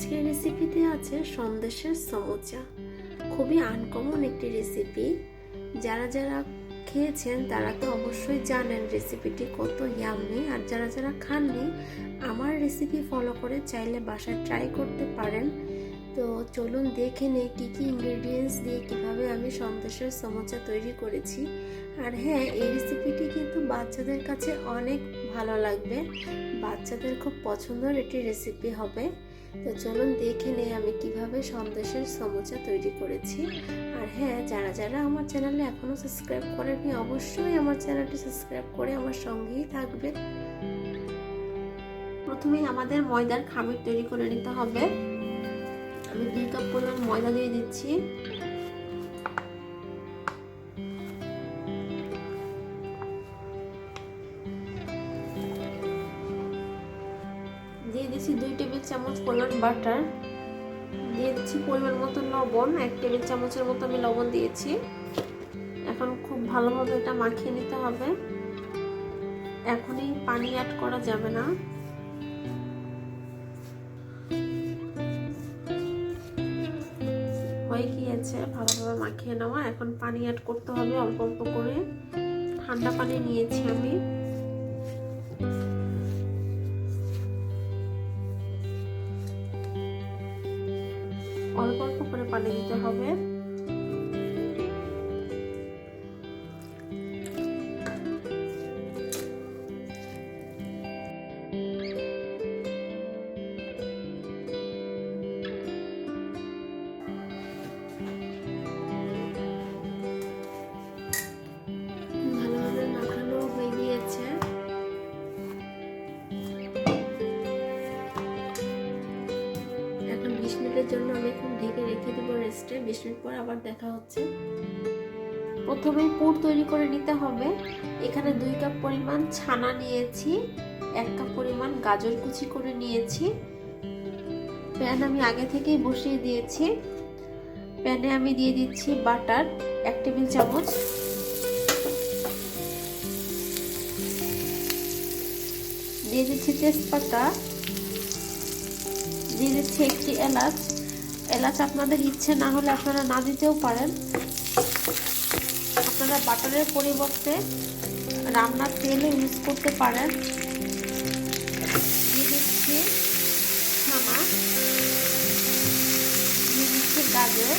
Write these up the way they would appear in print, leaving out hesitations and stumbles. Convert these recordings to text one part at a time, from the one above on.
আজকের রেসিপিতে আছে সন্দেশের সমোচা। খুবই আনকমন একটি রেসিপি। যারা যারা খেয়েছেন তারা তো অবশ্যই জানেন রেসিপিটি কত ইয়াম্মি, আর যারা যারা খাননি আমার রেসিপি ফলো করে চাইলে বাসায় ট্রাই করতে পারেন। তো চলুন দেখে নেই কী কী ইনগ্রেডিয়েন্টস দিয়ে কিভাবে আমি সন্দেশের সমোচা তৈরি করেছি। আর হ্যাঁ, এই রেসিপিটি কিন্তু বাচ্চাদের কাছে অনেক ভালো লাগবে, বাচ্চাদের খুব পছন্দের একটি রেসিপি হবে। তো চলুন দেখে নেই আমি কিভাবে সন্দেশের সমোচা তৈরি করেছি। আর হ্যাঁ, যারা যারা আমার চ্যানেলে এখনো সাবস্ক্রাইব করেননি অবশ্যই আমার চ্যানেলটি সাবস্ক্রাইব করে আমার সঙ্গেই থাকবে। প্রথমেই আমাদের ময়দার খামির তৈরি করে নিতে হবে। আমি 2 কাপ পরিমাণ ময়দা দিয়ে দিচ্ছি। দিয়ে দিচ্ছি 2 টেবিল চামচ পরিমাণ বাটার। দিয়ে দিচ্ছি পরিমাণ মতো লবণ, 1 টেবিল চামচের মতো আমি লবণ দিয়েছি। এখন খুব ভালোভাবে এটা মাখিয়ে নিতে হবে। এখনই পানি অ্যাড করা যাবে না। হয়ে গিয়েছে ভালোভাবে মাখিয়ে নেওয়া। এখন পানি অ্যাড করতে হবে অল্প অল্প করে। ঠান্ডা পানি নিয়েছি আমি। অল্প অল্প করে পানি দিতে হবে। ভালোভাবে মাখানো হয়ে গিয়েছে। এখন 20 মিনিটের জন্য আমি এখন ঢেকে রেখে দেবো রেস্টে। 20 মিনিট পর আবার দেখা হচ্ছে। প্রথমে পুর তৈরি করে নিতে হবে। এখানে 2 কাপ পরিমাণ ছানা নিয়েছি, 1 কাপ পরিমাণ গাজর কুচি করে নিয়েছি। প্যান আমি আগে থেকেই বসিয়ে দিয়েছি। প্যানে আমি দিয়ে দিচ্ছি বাটার 1 টেবিল চামচ। দিয়ে দিচ্ছি তেজপাতা। দিয়ে দিচ্ছি একটি এলাচ। এলাচ আপনাদের ইচ্ছে না হলে আপনারা না দিতেও পারেন। আপনারা বাটারের পরিবর্তে রান্নার তেলও ইউজ করতে পারেন। দিয়ে দিচ্ছি ছানা, দিয়ে দিচ্ছি গাজর,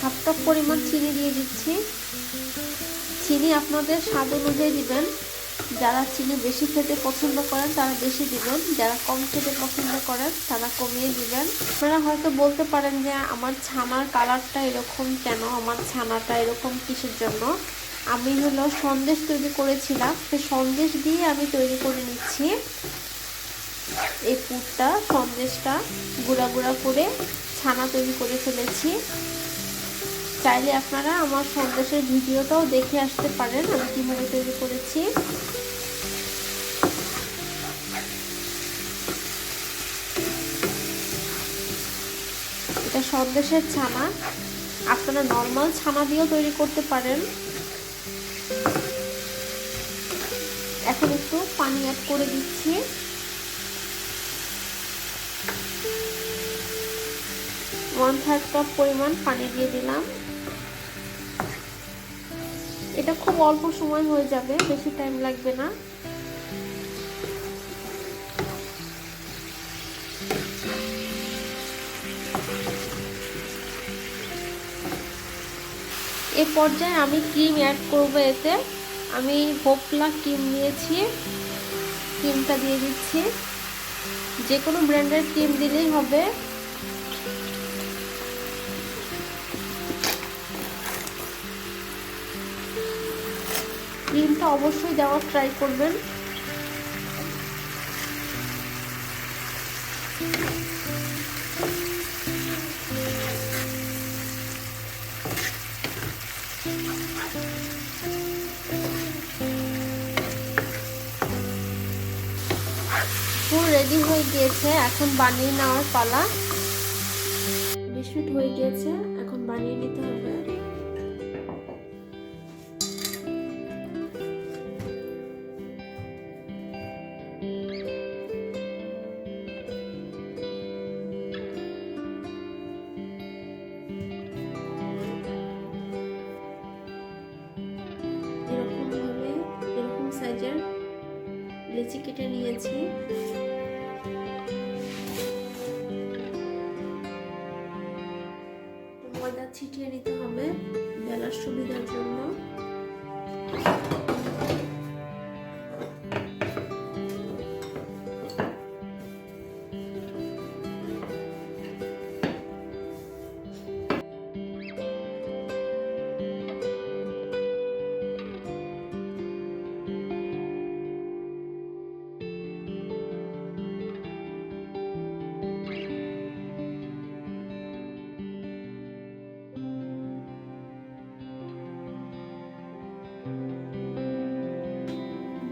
হাফ কাপ পরিমাণ চিনি দিয়ে দিচ্ছি। চিনি আপনাদের স্বাদ অনুযায়ী দিবেন। যারা চিনি বেশি খেতে পছন্দ করেন তারা বেশি দিবেন, যারা কম খেতে পছন্দ করেন তারা কমিয়ে দিবেন। আপনারা হয়তো বলতে পারেন যে আমার ছানার কালারটা এরকম কেন, আমার ছানাটা এরকম কিসের জন্য। আমি হলো সন্দেশ তৈরি করেছিলাম, সেই সন্দেশ দিয়ে আমি তৈরি করে নিচ্ছি এই পুরটা। সন্দেশটা গুঁড়া গুঁড়া করে ছানা তৈরি করে ফেলেছি। চাইলে আপনারা আমার সন্দেশের ভিডিওটাও দেখে আসতে পারেন আমি কিভাবে তৈরি করেছি। এটা সন্দেশের ছানা, আপনারা নর্মাল ছানা দিয়েও তৈরি করতে পারেন। এখন একটু পানি অ্যাড করে দিচ্ছি। ওয়ান থার্ড কাপ পরিমাণ পানি দিয়ে দিলাম। এটা খুব অল্প সময় হয়ে যাবে, বেশি টাইম লাগবে না। এই পর্যায়ে আমি ক্রিম অ্যাড করব। এতে আমি হোপলা ক্রিম নিয়েছি, ক্রিমটা দিয়ে দিচ্ছি। যে কোনো ব্র্যান্ডের ক্রিম দিলেই হবে। ক্রিমটা অবশ্যই দেওয়ার ট্রাই করবেন। পুর রেডি হয়ে গিয়েছে, এখন বানিয়ে নেওয়ার পালা। 20 মিনিট হয়ে গিয়েছে, এখন বানিয়ে নিতে হবে। এরকম সাইজের লিচি কেটে নিয়েছি। ময়দা ছিটিয়ে নিতে হবে বেলার সুবিধার জন্য।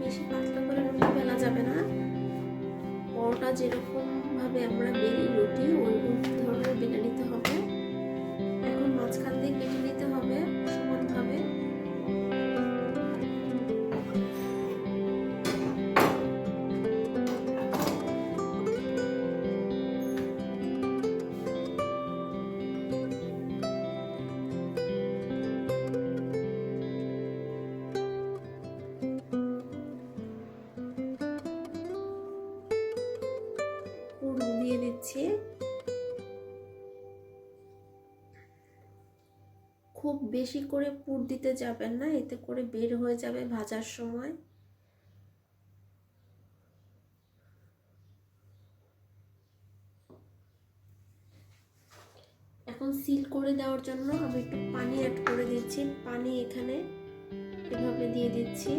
বেশি পাতলা করে রুটি বেলা যাবে না, পরোটা যেরকম ভাবে আমরা বেলি রুটি ওই ধরনের বেলে নিতে হবে। এখন মাঝখান দিয়ে কেটে নিতে হবে সমানভাবে। পুর দিয়ে দিচ্ছি। খুব বেশি করে পুর দিতে যাবেন না, এতে করে বের হয়ে যাবে ভাজার সময়। এখন সিল করে দেওয়ার জন্য আমি একটু পানি অ্যাড করে দিচ্ছি। পানি এখানে এভাবে দিয়ে দিচ্ছি।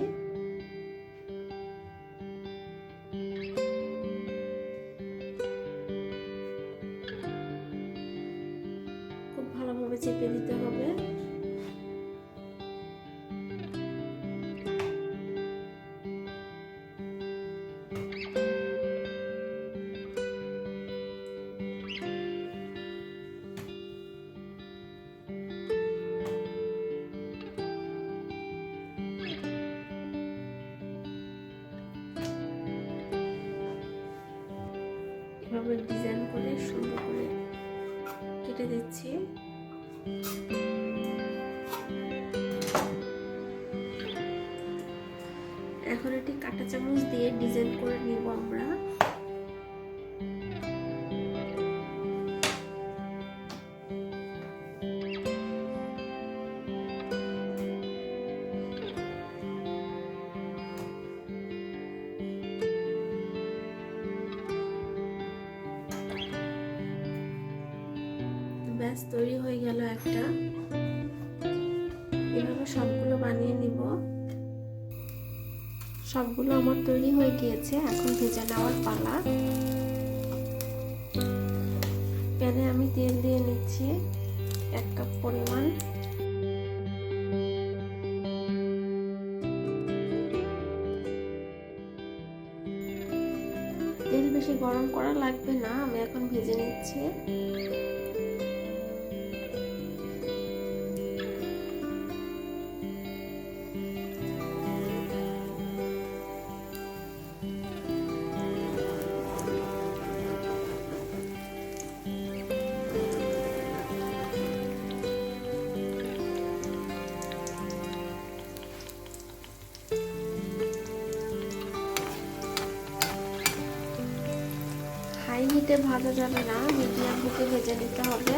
খুব ভালোভাবে চেপে দিতে হবে। এভাবে ডিজাইন করে সুন্দর করে কেটে দিচ্ছি। এখন একটি কাঁটা চামচ দিয়ে ডিজাইন করে নিব আমরা। ব্যাস তৈরি হয়ে গেল একটা। এভাবে সবগুলো বানিয়ে নিব। সবগুলো আমার তৈরি হয়ে গিয়েছে, এখন ভেজে নেওয়ার পালা। প্যানে আমি তেল দিয়ে নিচ্ছি 1 কাপ পরিমাণ। তেল বেশি গরম করা লাগবে না, আমি এখন ভেজে নিচ্ছি। হাই হিটে ভাজা যাবে না, মিডিয়াম হিটে ভেজে নিতে হবে।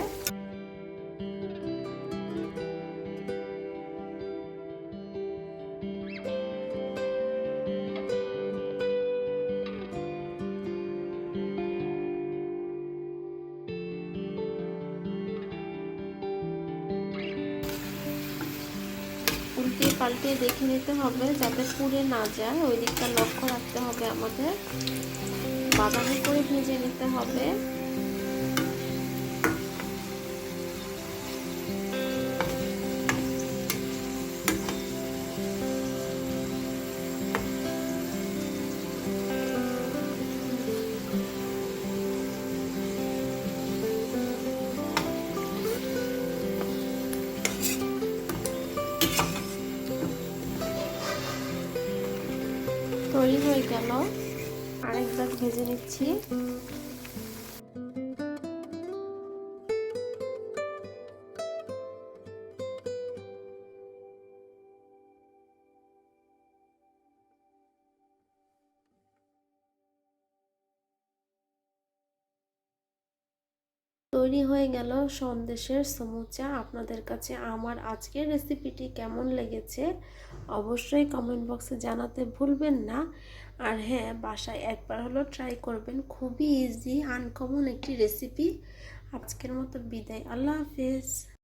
উল্টে পাল্টে দেখে নিতে হবে যাতে পুড়ে না যায়, ওই দিকটা লক্ষ্য রাখতে হবে আমাদের। বাদামি করে ভেজে নিতে হবে। তৈরি হয়ে গেল, আরেকবার ভেজে নিচ্ছি। তৈরি হয়ে গেল সন্দেশের সমুচা। আপনাদের কাছে আমার আজকের রেসিপিটি কেমন লেগেছে অবশ্যই কমেন্ট বক্সে জানাতে ভুলবেন না। আর হ্যাঁ, বাসায় একবার হলো ট্রাই করবেন, খুবই ইজি আনকমন একটি রেসিপি। আজকের মতো বিদায়, আল্লাহ হাফেজ।